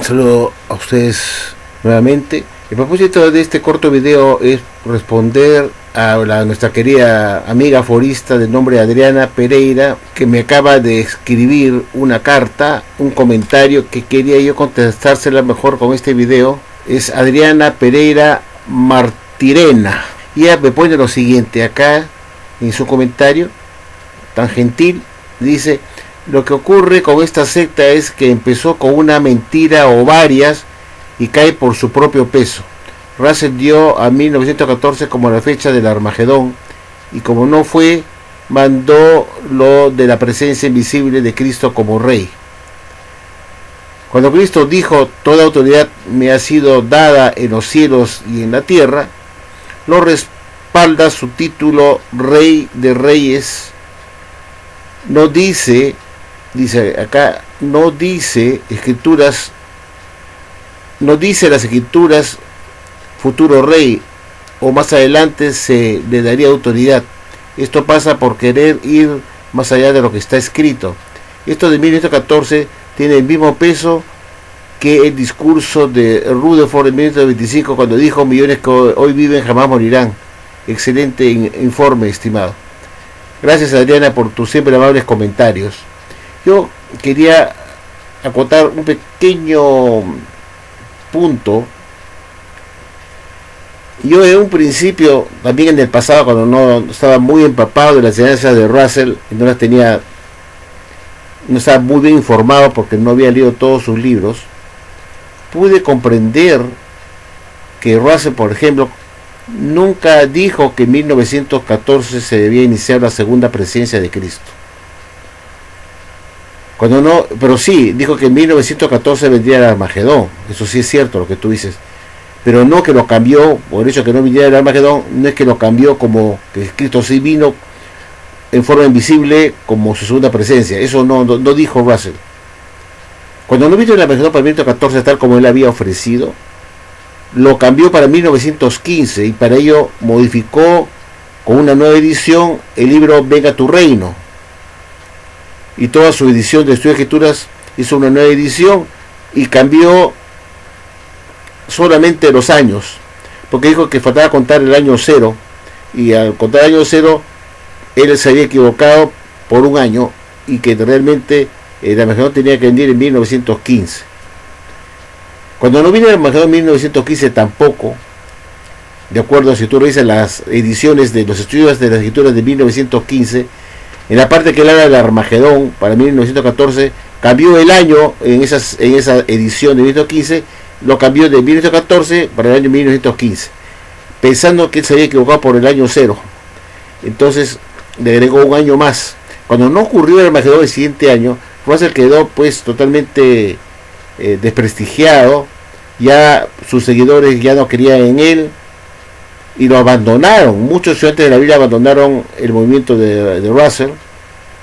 Saludo a ustedes nuevamente. El propósito de este corto video es responder a nuestra querida amiga forista de nombre Adriana Pereira, que me acaba de escribir una carta, un comentario que quería yo contestársela mejor con este video. Es Adriana Pereira Martirena. Y ella me pone lo siguiente acá en su comentario, tan gentil, dice: lo que ocurre con esta secta es que empezó con una mentira o varias y cae por su propio peso. Russell dio a 1914 como la fecha del Armagedón, y como no fue, mandó lo de la presencia invisible de Cristo como rey. Cuando Cristo dijo: toda autoridad me ha sido dada en los cielos y en la tierra, lo respalda su título Rey de Reyes. No dice acá, no dice las escrituras futuro rey, o más adelante se le daría autoridad. Esto pasa por querer ir más allá de lo que está escrito. Esto de 1914 tiene el mismo peso que el discurso de Rutherford en 1925, cuando dijo: millones que hoy viven jamás morirán. Excelente informe, estimado. Gracias, Adriana, por tus siempre amables comentarios. Yo quería acotar un pequeño punto. Yo en un principio, también en el pasado, cuando no estaba muy empapado de las enseñanzas de Russell, no estaba muy bien informado porque no había leído todos sus libros, pude comprender que Russell, por ejemplo, nunca dijo que en 1914 se debía iniciar la segunda presencia de Cristo. Pero sí, dijo que en 1914 vendría el Armagedón. Eso sí es cierto lo que tú dices. Pero no que lo cambió, por el hecho de que no viniera el Armagedón, no es que lo cambió como que Cristo sí vino en forma invisible como su segunda presencia. Eso no dijo Russell. Cuando no vino el Armagedón para 1914 tal como él había ofrecido, lo cambió para 1915 y para ello modificó con una nueva edición el libro Venga tu Reino. Y toda su edición de Estudio de Escrituras hizo una nueva edición y cambió solamente los años, porque dijo que faltaba contar el año 0, y al contar el año 0 él se había equivocado por un año, y que realmente el Armagedón tenía que venir en 1915. Cuando no vino el Armagedón en 1915 tampoco, de acuerdo a si tú revisas las ediciones de los estudios de las escrituras de 1915, en la parte que él habla del Armagedón para 1914, cambió el año en esa edición de 1915, lo cambió de 1914 para el año 1915, pensando que él se había equivocado por el año 0. Entonces le agregó un año más. Cuando no ocurrió el Armagedón el siguiente año, Russell quedó pues totalmente desprestigiado. Ya sus seguidores ya no creían en él y lo abandonaron. Muchos estudiantes de la Biblia abandonaron el movimiento de Russell,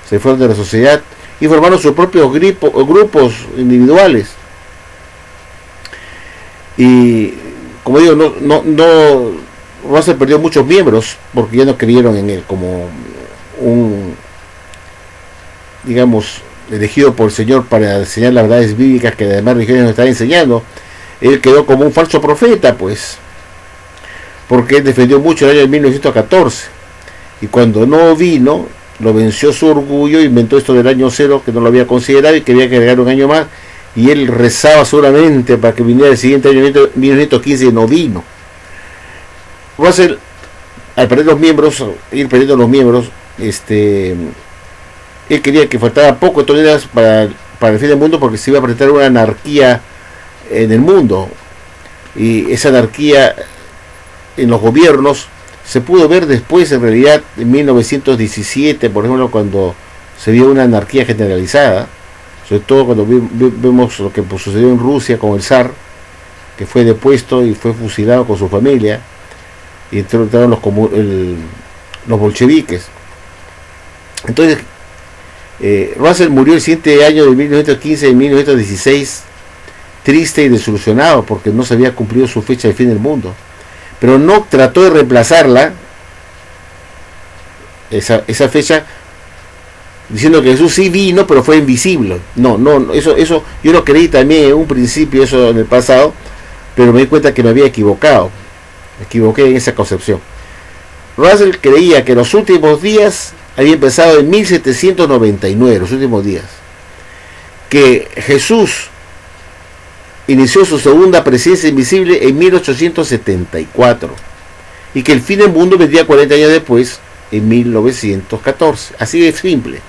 se fueron de la sociedad y formaron sus propios grupos individuales. Y como digo, Russell perdió muchos miembros porque ya no creyeron en él como un, digamos, elegido por el Señor para enseñar las verdades bíblicas que además religiones nos están enseñando. Él quedó como un falso profeta, pues, porque él defendió mucho el año 1914, y cuando no vino, lo venció su orgullo, inventó esto del año 0 que no lo había considerado y que había que agregar un año más, y él rezaba solamente para que viniera el siguiente año 1915 y no vino. Russell, al perder los miembros, ir perdiendo los miembros, él quería que faltaba poco entonces para el fin del mundo, porque se iba a presentar una anarquía en el mundo, y esa anarquía en los gobiernos se pudo ver después, en realidad, en 1917, por ejemplo, cuando se vio una anarquía generalizada, sobre todo cuando vemos lo que sucedió en Rusia con el zar, que fue depuesto y fue fusilado con su familia, y entraron los bolcheviques. Entonces, Russell murió el siguiente año de 1915 y 1916, triste y desilusionado porque no se había cumplido su fecha de fin del mundo. Pero no trató de reemplazarla, esa fecha, diciendo que Jesús sí vino, pero fue invisible. No, eso yo lo creí también en un principio, eso en el pasado, pero me di cuenta que me había equivocado. Me equivoqué en esa concepción. Russell creía que los últimos días había empezado en 1799, los últimos días. Que Jesús inició su segunda presencia invisible en 1874 y que el fin del mundo vendría 40 años después, en 1914. Así de simple.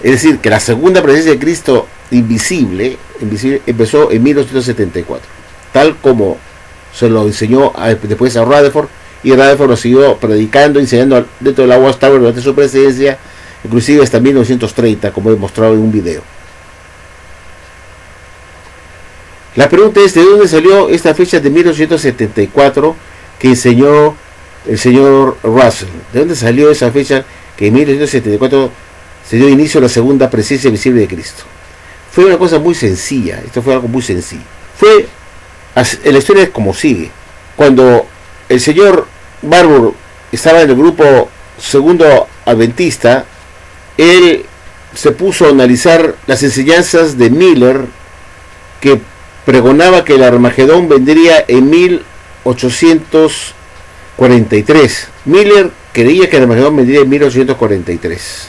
Es decir, que la segunda presencia de Cristo invisible empezó en 1874, tal como se lo enseñó después a Rutherford, y Rutherford lo siguió predicando, enseñando dentro de la Watchtower durante su presencia, inclusive hasta 1930, como he mostrado en un video. La pregunta es, ¿de dónde salió esta fecha de 1874 que enseñó el señor Russell? ¿De dónde salió esa fecha que en 1874 se dio inicio a la segunda presencia visible de Cristo? Fue una cosa muy sencilla. Esto fue algo muy sencillo. La historia es como sigue. Cuando el señor Barbour estaba en el grupo segundo adventista, él se puso a analizar las enseñanzas de Miller, que pregonaba que el Armagedón vendría en 1843. Miller creía que el Armagedón vendría en 1843.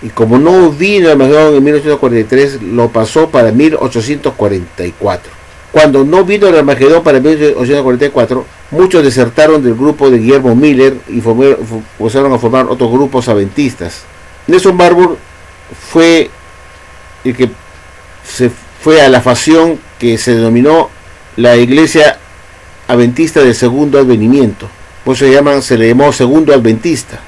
Y como no vino el Armagedón en 1843, lo pasó para 1844. Cuando no vino el Armagedón para 1844, muchos desertaron del grupo de Guillermo Miller y comenzaron a formar otros grupos adventistas. Nelson Barbour fue el que se fue a la facción que se denominó la Iglesia Adventista del Segundo Advenimiento. Por eso se le llamó Segundo Adventista.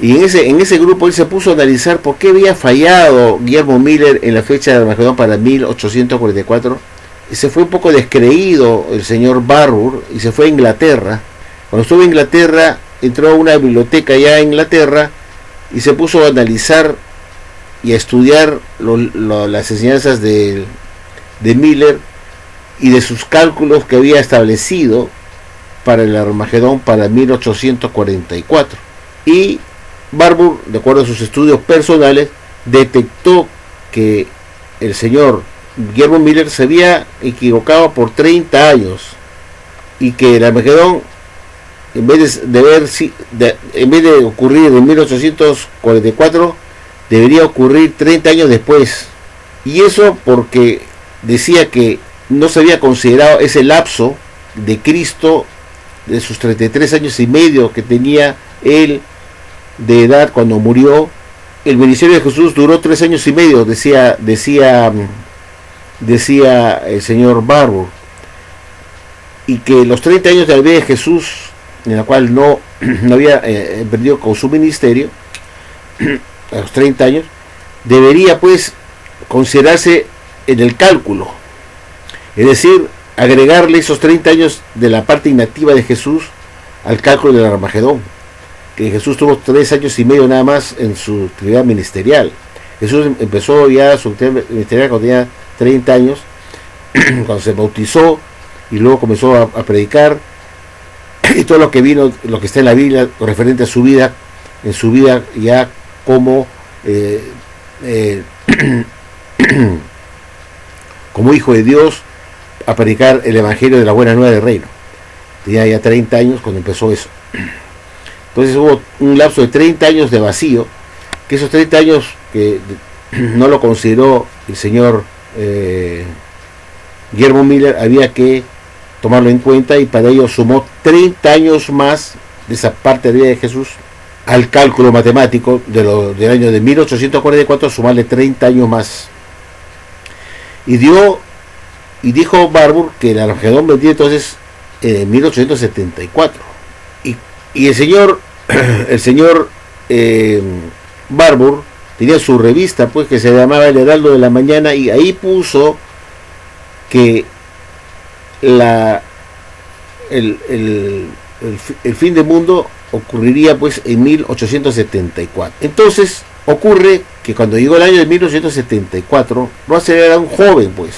Y en ese grupo él se puso a analizar por qué había fallado Guillermo Miller en la fecha del Armagedón para 1844. Y se fue un poco descreído el señor Barbour y se fue a Inglaterra. Cuando estuvo en Inglaterra, entró a una biblioteca allá en Inglaterra y se puso a analizar y a estudiar las enseñanzas de Miller y de sus cálculos que había establecido para el Armagedón para 1844. Y Barbour, de acuerdo a sus estudios personales, detectó que el señor Guillermo Miller se había equivocado por 30 años y que el Armagedón, en vez de ocurrir en 1844, debería ocurrir 30 años después. Y eso porque decía que no se había considerado ese lapso de Cristo, de sus 33 años y medio que tenía él de edad cuando murió. El ministerio de Jesús duró 3 años y medio, decía el señor Barbour, y que los 30 años de la vida de Jesús, en la cual no había perdido con su ministerio, a los 30 años, debería pues considerarse en el cálculo, es decir, agregarle esos 30 años de la parte inactiva de Jesús al cálculo del Armagedón, que Jesús tuvo 3 años y medio nada más en su actividad ministerial. Jesús empezó ya su actividad ministerial cuando tenía 30 años, cuando se bautizó y luego comenzó a predicar, y todo lo que vino, lo que está en la Biblia referente a su vida, en su vida ya como como hijo de Dios, a predicar el evangelio de la buena nueva del reino. Tenía ya 30 años cuando empezó eso. Entonces hubo un lapso de 30 años de vacío, que esos 30 años que no lo consideró el señor Guillermo Miller, había que tomarlo en cuenta, y para ello sumó 30 años más de esa parte de la vida de Jesús al cálculo matemático del año de 1844, sumarle 30 años más. Y dijo Barbour que el Armagedón vendría entonces en 1874. Y el señor Barbour tenía su revista, pues, que se llamaba El Heraldo de la Mañana, y ahí puso que el fin del mundo ocurriría pues en 1874. Entonces ocurre que cuando llegó el año de 1874, Russell era un joven, pues,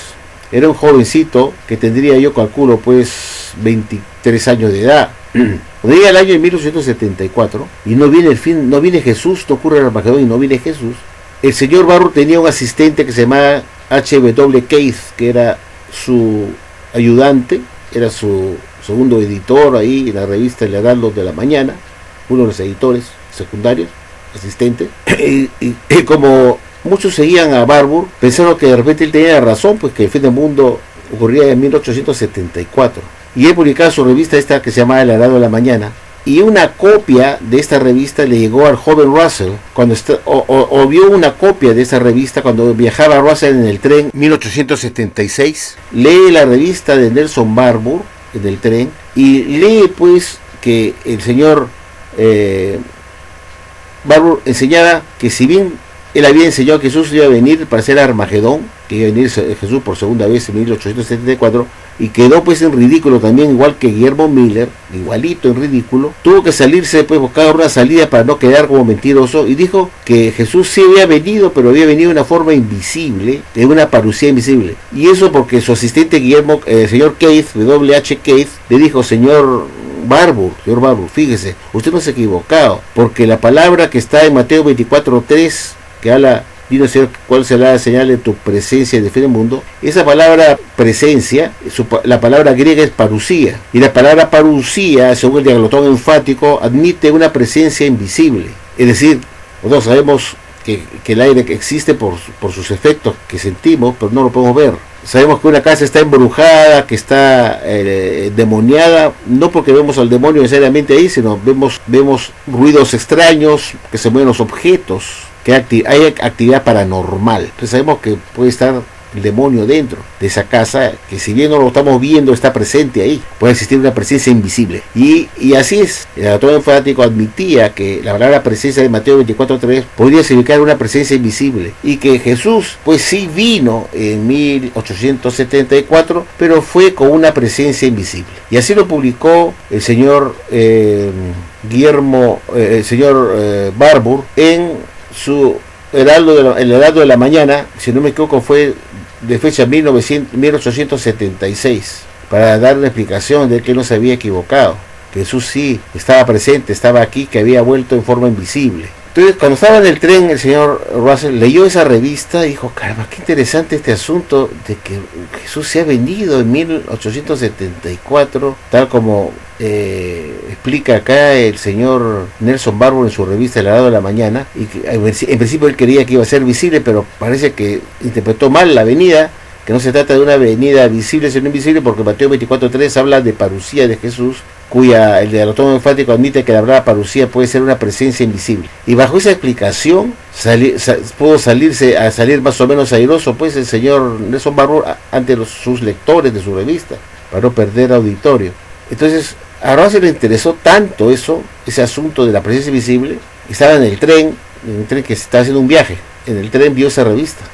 era un jovencito que tendría, yo calculo, pues 23 años de edad. Cuando llega el año de 1874 y no viene el fin, no viene Jesús, no ocurre el Armagedón y no viene Jesús, el señor Barbour tenía un asistente que se llamaba H.W. Keith, que era su ayudante, era su segundo editor ahí en la revista El Heraldo de la Mañana, uno de los editores secundarios, asistente, y como muchos seguían a Barbour, pensaron que de repente él tenía razón, pues que el fin del mundo ocurría en 1874. Y él publicaba su revista esta que se llamaba El Heraldo de la Mañana, y una copia de esta revista le llegó al joven Russell, cuando vio una copia de esa revista cuando viajaba Russell en el tren 1876, lee la revista de Nelson Barbour en el tren, y lee pues que el señor Barbour enseñaba que si bien él había enseñado que Jesús iba a venir para hacer Armagedón, que iba a venir Jesús por segunda vez en 1874, y quedó pues en ridículo también, igual que Guillermo Miller, igualito en ridículo, tuvo que salirse, pues buscar una salida para no quedar como mentiroso, y dijo que Jesús sí había venido, pero había venido de una forma invisible, de una parucía invisible, y eso porque su asistente Guillermo, señor Keith, W.H. Keith, le dijo: señor Barbour, fíjese, usted no se ha equivocado, porque la palabra que está en Mateo 24:3, que habla, dino Señor, cuál será la señal de tu presencia y de fin del mundo, esa palabra presencia, la palabra griega es parusía, y la palabra parusía, según el diaglotón enfático, admite una presencia invisible, es decir, nosotros sabemos que el aire existe por sus efectos que sentimos, pero no lo podemos ver. Sabemos que una casa está embrujada, que está demoniada, no porque vemos al demonio necesariamente ahí, sino vemos ruidos extraños, que se mueven los objetos, que hay actividad paranormal. Entonces sabemos que puede estar el demonio dentro de esa casa, que si bien no lo estamos viendo, está presente ahí. Puede existir una presencia invisible. Y así es. El autor enfático admitía que la palabra presencia de Mateo 24:3 podría significar una presencia invisible. Y que Jesús, pues sí vino en 1874, pero fue con una presencia invisible. Y así lo publicó el señor Barbour en su el Heraldo de la Mañana, si no me equivoco, fue de fecha 1876, para dar una explicación de que no se había equivocado, que Jesús sí estaba presente, estaba aquí, que había vuelto en forma invisible. Entonces, cuando estaba en el tren, el señor Russell leyó esa revista y dijo: caramba, qué interesante este asunto de que Jesús se ha venido en 1874, tal como explica acá el señor Nelson Barbour en su revista El Heraldo de la Mañana, y que en principio él creía que iba a ser visible, pero parece que interpretó mal la venida, que no se trata de una venida visible sino invisible, porque Mateo 24:3 habla de parusía de Jesús, cuya el diaglotón enfático admite que la palabra parusía puede ser una presencia invisible. Y bajo esa explicación pudo salir más o menos airoso pues el señor Nelson Barbour ante sus lectores de su revista, para no perder auditorio. Entonces a Russell le interesó tanto ese asunto de la presencia invisible. Estaba en el tren que estaba haciendo un viaje, en el tren vio esa revista.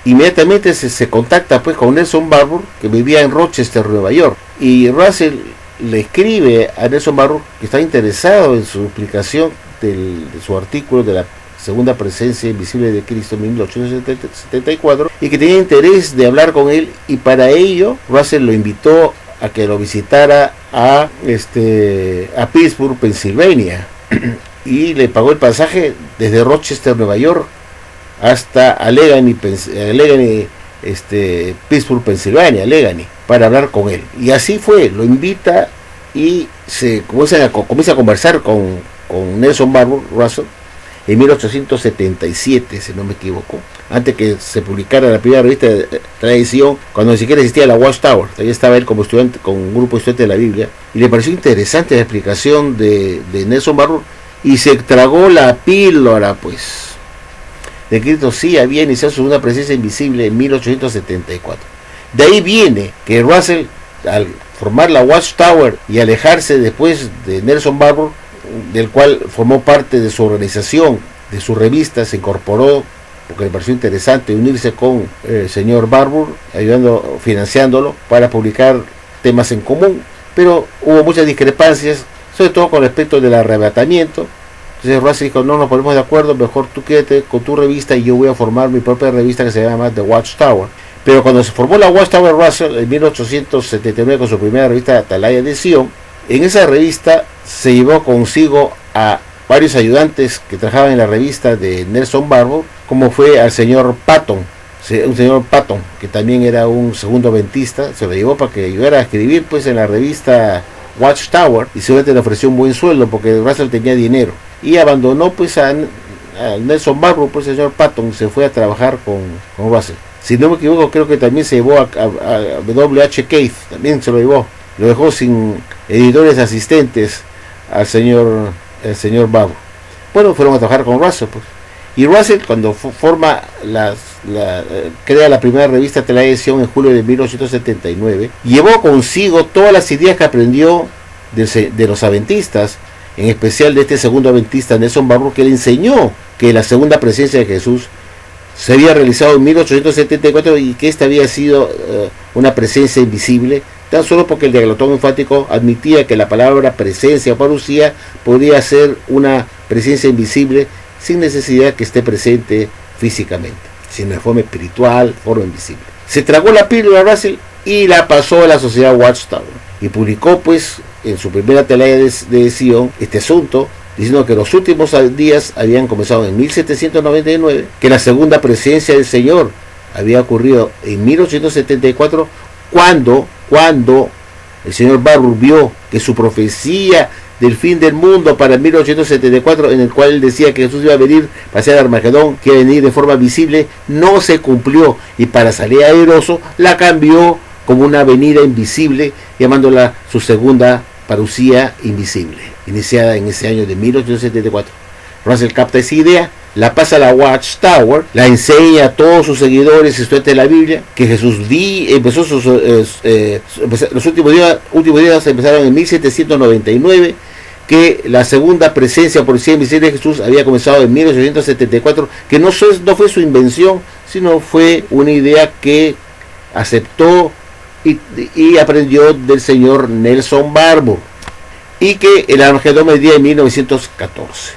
Inmediatamente se contacta pues con Nelson Barbour, que vivía en Rochester, Nueva York, y Russell le escribe a Nelson Barbour que está interesado en su explicación de su artículo de la segunda presencia invisible de Cristo en 1874, y que tenía interés de hablar con él, y para ello Russell lo invitó a que lo visitara a Pittsburgh, Pensilvania, y le pagó el pasaje desde Rochester, Nueva York, hasta Allegheny, Pittsburgh, Pensilvania, Allegheny, para hablar con él. Y así fue, lo invita y se comienza a conversar con Nelson Barbour, Russell, en 1877, si no me equivoco, antes que se publicara la primera revista de tradición, cuando ni siquiera existía la Watchtower. Todavía estaba él como estudiante, con un grupo de estudiantes de la Biblia, y le pareció interesante la explicación de Nelson Barbour, y se tragó la píldora, pues, de Cristo sí había iniciado su segunda presencia invisible en 1874. De ahí viene que Russell, al formar la Watchtower y alejarse después de Nelson Barbour, del cual formó parte de su organización, de su revista, se incorporó porque le pareció interesante unirse con el señor Barbour, financiándolo para publicar temas en común, pero hubo muchas discrepancias, sobre todo con respecto del arrebatamiento. Entonces Russell dijo: no nos ponemos de acuerdo, mejor tú quédate con tu revista y yo voy a formar mi propia revista que se llama The Watchtower. Pero cuando se formó la Watchtower, Russell en 1879, con su primera revista Atalaya de Sion, En esa revista se llevó consigo a varios ayudantes que trabajaban en la revista de Nelson Barbour, como fue al señor Patton, un señor Patton, que también era un segundo adventista. Se lo llevó para que ayudara a escribir pues en la revista Watchtower, y seguramente le ofreció un buen sueldo porque Russell tenía dinero, y abandonó pues a Nelson Barbour. Pues el señor Patton se fue a trabajar con Russell. Si no me equivoco, creo que también se llevó a W.H. Keith, también se lo llevó. Lo dejó sin editores asistentes al señor Barbour. Bueno, fueron a trabajar con Russell, pues. Y Russell, cuando crea la primera revista de la edición en julio de 1879, llevó consigo todas las ideas que aprendió de los adventistas, en especial de este segundo adventista, Nelson Barbour, que le enseñó que la segunda presencia de Jesús se había realizado en 1874 y que esta había sido una presencia invisible, tan solo porque el diaglotón enfático admitía que la palabra presencia o parucía podría ser una presencia invisible sin necesidad que esté presente físicamente, sino de forma espiritual, forma invisible. Se tragó la píldora Russell y la pasó a la sociedad Watchtower, y publicó pues en su primera atalaya de edición este asunto, diciendo que los últimos días habían comenzado en 1799, que la segunda presencia del Señor había ocurrido en 1874, cuando el señor Barbour vio que su profecía del fin del mundo para 1874, en el cual él decía que Jesús iba a venir para hacer Armagedón, que iba a venir de forma visible, no se cumplió, y para salir airoso la cambió como una venida invisible, llamándola su segunda parucía invisible, iniciada en ese año de 1874. Russell capta esa idea, la pasa a la Watchtower, la enseña a todos sus seguidores y estudiantes de la Biblia, que Jesús empezó los últimos días empezaron en 1799, que la segunda presencia por sí invisible de Jesús había comenzado en 1874, que no fue su invención, sino fue una idea que aceptó y aprendió del señor Nelson Barbour, y que el Armagedón medía en 1914.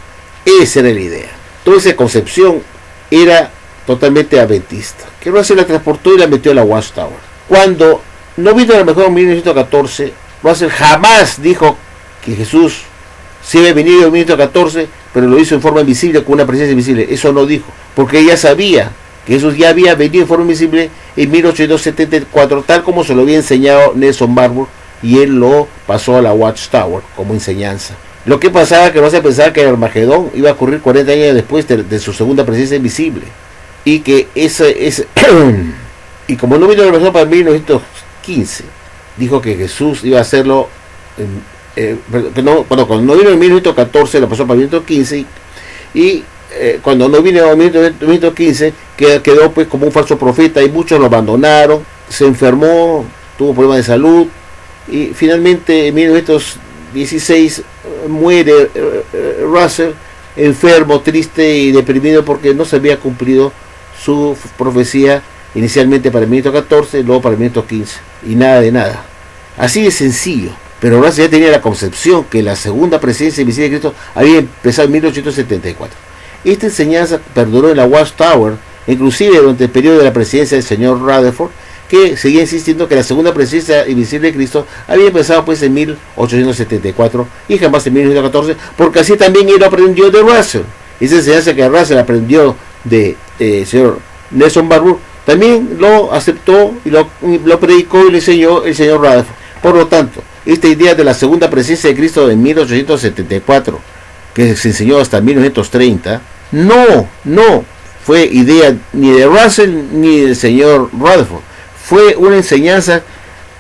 Esa era la idea. Toda esa concepción era totalmente adventista, que Russell la transportó y la metió a la Watchtower. Cuando no vino el Armagedón en 1914, Russell jamás dijo que Jesús sí había venido en 1914, pero lo hizo en forma invisible, con una presencia invisible. Eso no dijo, porque ella sabía que Jesús ya había venido en forma invisible en 1874, tal como se lo había enseñado Nelson Barbour, y él lo pasó a la Watchtower como enseñanza. Lo que pasaba que Russell pensaba que el Armagedón iba a ocurrir 40 años después de su segunda presencia invisible, y que y como no vino el Armagedón para 1915, dijo que Jesús iba a hacerlo cuando no vino en 1914 lo pasó para 1915, y cuando no vino en 1915 quedó pues como un falso profeta, y muchos lo abandonaron, se enfermó, tuvo problemas de salud, y finalmente en 1916 muere Russell, enfermo, triste y deprimido porque no se había cumplido su profecía inicialmente para el 1914, luego para el 1915, y nada de nada. Así de sencillo. Pero Russell ya tenía la concepción que la segunda presencia invisible de Cristo había empezado en 1874. Esta enseñanza perduró en la Watchtower, inclusive durante el periodo de la presidencia del señor Rutherford, que seguía insistiendo que la segunda presencia invisible de Cristo había empezado pues en 1874 y jamás en 1914, porque así también él aprendió de Russell. Esa enseñanza que Russell aprendió de señor Nelson Barbour, también lo aceptó y lo predicó y le enseñó el señor Rutherford. Por lo tanto, esta idea de la segunda presencia de Cristo en 1874, que se enseñó hasta 1930, no fue idea ni de Russell ni del señor Rutherford. Fue una enseñanza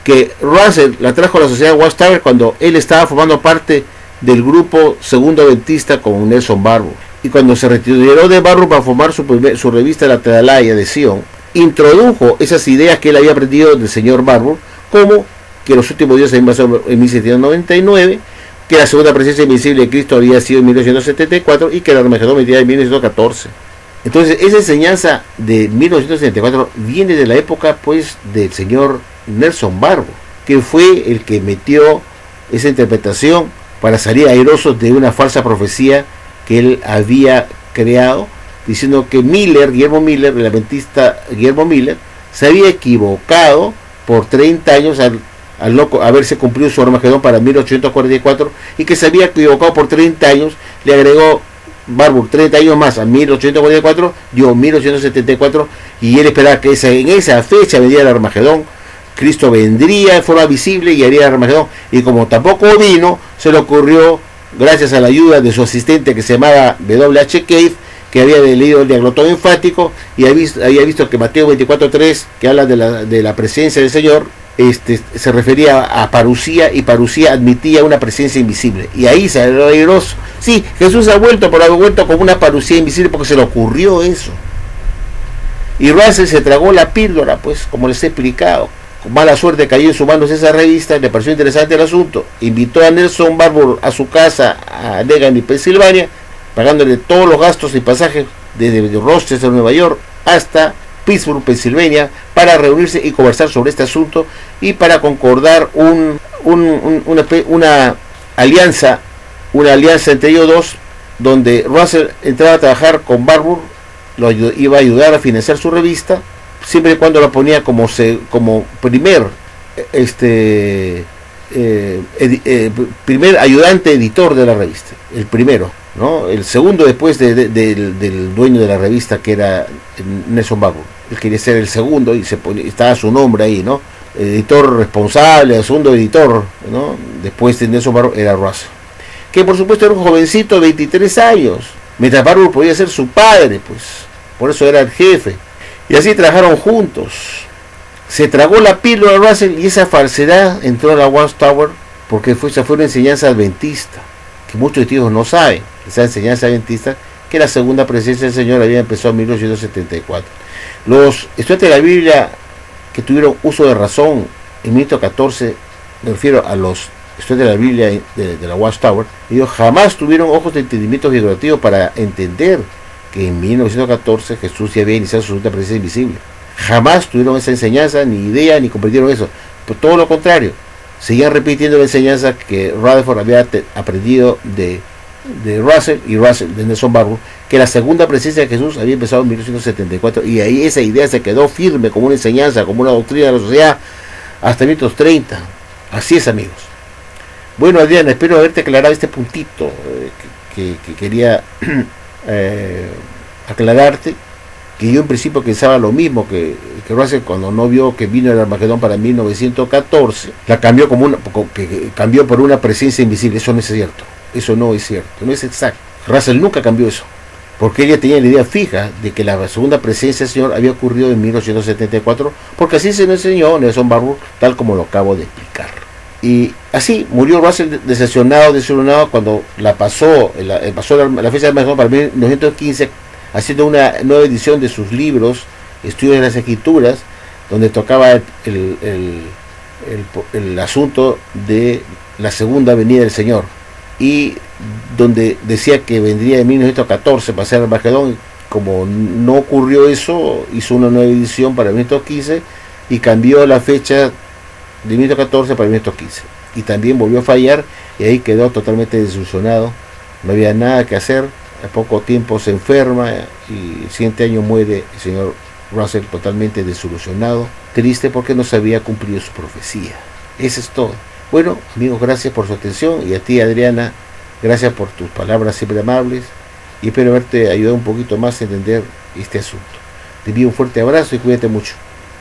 que Russell la trajo a la sociedad Watchtower cuando él estaba formando parte del grupo segundo adventista con Nelson Barbour. Y cuando se retiró de Barbour para formar su revista La Atalaya de Sion, introdujo esas ideas que él había aprendido del señor Barbour, como que los últimos días habían pasado en 1799, que la segunda presencia invisible de Cristo había sido en 1974 y que el Armagedón medía en 1914. Entonces esa enseñanza de 1974 viene de la época pues del señor Nelson Barbour, que fue el que metió esa interpretación para salir airoso de una falsa profecía que él había creado, diciendo que Guillermo Miller, el adventista Guillermo Miller, se había equivocado por 30 años al al no haberse cumplido su Armagedón para 1844 y que se había equivocado por 30 años, le agregó Barbour 30 años más a 1844, dio 1874 y él esperaba que en esa fecha vendría el Armagedón. Cristo vendría de forma visible y haría el Armagedón, y como tampoco vino, se le ocurrió, gracias a la ayuda de su asistente que se llamaba W.H. Cave, que había leído el diaglotón enfático y había visto que Mateo 24.3, que habla de la presencia del Señor, se refería a parucía, y parucía admitía una presencia invisible, y ahí se alegró. Sí, Jesús ha vuelto, pero ha vuelto como una parucía invisible porque se le ocurrió eso. Y Russell se tragó la píldora, pues, como les he explicado. Con mala suerte cayó en sus manos esa revista, le pareció interesante el asunto, invitó a Nelson Barbour a su casa a Negan y Pensilvania, pagándole todos los gastos y pasajes desde Rochester, Nueva York, hasta Pittsburgh, Pensilvania, para reunirse y conversar sobre este asunto y para concordar una alianza entre ellos dos, donde Russell entraba a trabajar con Barbour, lo iba a ayudar a financiar su revista, siempre y cuando lo ponía como primer primer ayudante editor de la revista, el primero, ¿no? El segundo después del dueño de la revista, que era Nelson Barbour. Él quería ser el segundo y estaba su nombre ahí, ¿no? Editor responsable, segundo editor, ¿no? Después de Nelson Barbour era Russell, que por supuesto era un jovencito de 23 años, mientras Barbour podía ser su padre, pues, por eso era el jefe. Y así trabajaron juntos. Se tragó la píldora Russell y esa falsedad entró a la Watchtower, porque esa fue una enseñanza adventista, que muchos testigos no saben. Esa enseñanza adventista, que la segunda presencia del Señor había empezado en 1874. Los estudiantes de la Biblia que tuvieron uso de razón en 1914, me refiero a los estudiantes de la Biblia de la Watchtower, ellos jamás tuvieron ojos de entendimiento figurativo para entender que en 1914 Jesús ya había iniciado su segunda presencia invisible. Jamás tuvieron esa enseñanza, ni idea, ni comprendieron eso. Por todo lo contrario, seguían repitiendo la enseñanza que Rutherford había aprendido de Russell y Russell de Nelson Barbour, que la segunda presencia de Jesús había empezado en 1874, y ahí esa idea se quedó firme como una enseñanza, como una doctrina de la sociedad hasta 1930. Así es, amigos. Bueno, Adriana, espero haberte aclarado este puntito que quería aclararte, que yo en principio pensaba lo mismo que Russell, cuando no vio que vino el Armagedón para 1914, la cambió que cambió por una presencia invisible. Eso no es cierto, eso no es cierto, no es exacto. Russell nunca cambió eso, porque ella tenía la idea fija de que la segunda presencia del Señor había ocurrido en 1874, porque así se le enseñó Nelson Barbour, tal como lo acabo de explicar. Y así murió Russell desilusionado cuando pasó la fecha de Armagedón para 1915, haciendo una nueva edición de sus libros, Estudios de las Escrituras, donde tocaba el asunto de la segunda venida del Señor, y donde decía que vendría en 1914 para hacer Armagedón. Como no ocurrió eso, hizo una nueva edición para 1915 y cambió la fecha de 1914 para 1915, y también volvió a fallar, y ahí quedó totalmente desilusionado. No había nada que hacer. A poco tiempo se enferma y el siguiente año muere el señor Russell, totalmente desilusionado, triste porque no se había cumplido su profecía. Eso es todo. Bueno, amigos, gracias por su atención, y a ti, Adriana, gracias por tus palabras siempre amables, y espero haberte ayudado un poquito más a entender este asunto. Te envío un fuerte abrazo y cuídate mucho.